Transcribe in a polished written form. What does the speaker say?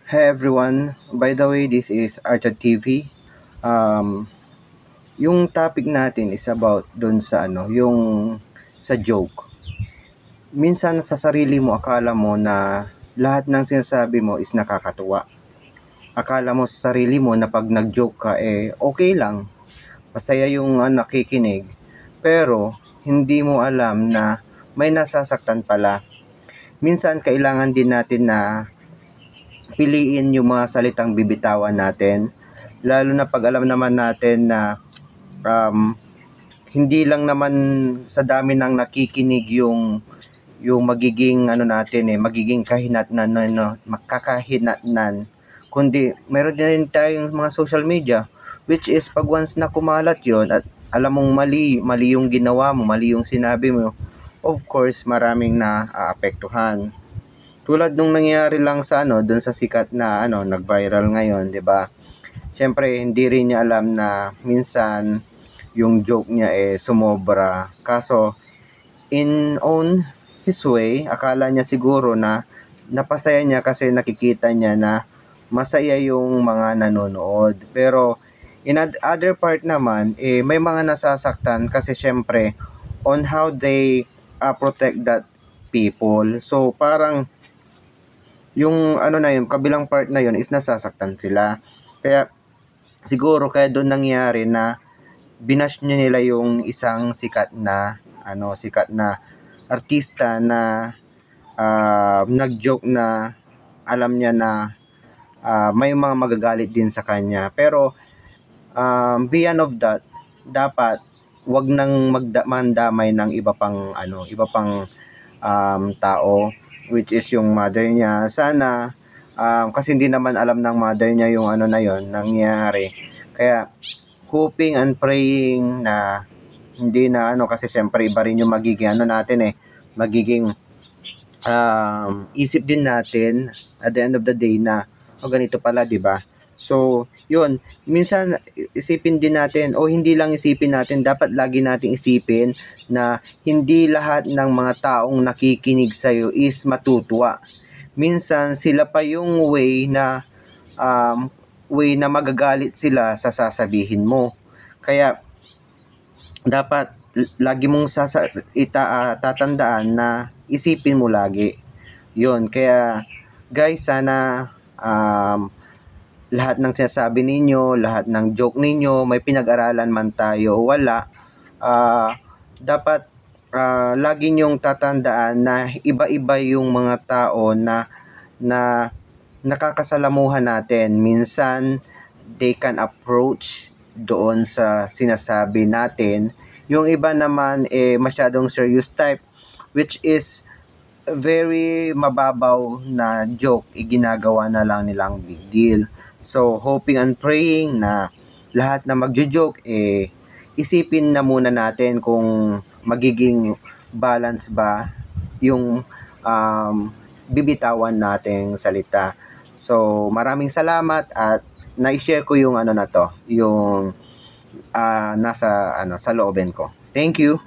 Hey everyone, by the way, this is Archer TV. Yung topic natin is about dun sa yung sa joke. Minsan sa sarili mo akala mo na lahat ng sinasabi mo is nakakatuwa. Akala mo sa sarili mo na pag nag-joke ka okay lang, masaya yung nakikinig. Pero hindi mo alam na may nasasaktan pala. Minsan kailangan din natin na piliin yung mga salitang bibitawan natin, lalo na pag alam naman natin na um, hindi lang naman sa dami ng nakikinig yung magiging natin magiging kahinatnan makakahinatnan, kundi meron din tayong mga social media, which is pag once na kumalat yon at alam mong mali yung ginawa mo, mali yung sinabi mo, of course maraming na aapektuhan. Tulad nung nangyari lang sa dun sa sikat na nag-viral ngayon, 'di ba? Siyempre hindi rin niya alam na minsan yung joke niya sumobra. Kaso in on his way, akala niya siguro na napasaya niya kasi nakikita niya na masaya yung mga nanonood. Pero in other part naman, may mga nasasaktan kasi siyempre on how they protect that people. So parang yung na yun, kabilang part na yun is nasasaktan sila. Kaya siguro kaya doon nangyari na binash niya nila yung isang sikat na artista na nag-joke na alam niya na may mga magagalit din sa kanya. Pero beyond of that, dapat wag nang mandamay ng iba pang tao, which is yung mother niya. Sana kasi hindi naman alam ng mother niya yung na yon nangyari. Kaya hoping and praying na hindi na kasi syempre iba rin yung magiging natin magiging isip din natin at the end of the day na ganito pala, 'di ba? So, yun, minsan isipin din natin o hindi lang isipin natin, dapat lagi nating isipin na hindi lahat ng mga taong nakikinig sa iyo is matutuwa. Minsan sila pa yung way na magagalit sila sa sasabihin mo. Kaya dapat lagi mong tatandaan na isipin mo lagi. 'Yun, kaya guys, sana lahat ng sinasabi ninyo, lahat ng joke ninyo, may pinag-aralan man tayo o wala, dapat lagi nyong tatandaan na iba-iba yung mga tao na nakakasalamuhan natin. Minsan, they can approach doon sa sinasabi natin. Yung iba naman masyadong serious type, which is very mababaw na joke, ginagawa na lang nilang big deal. So, hoping and praying na lahat na magjo-joke, isipin na muna natin kung magiging balance ba yung bibitawan nating salita. So, maraming salamat at na-share ko yung na to, yung nasa sa loobin ko. Thank you.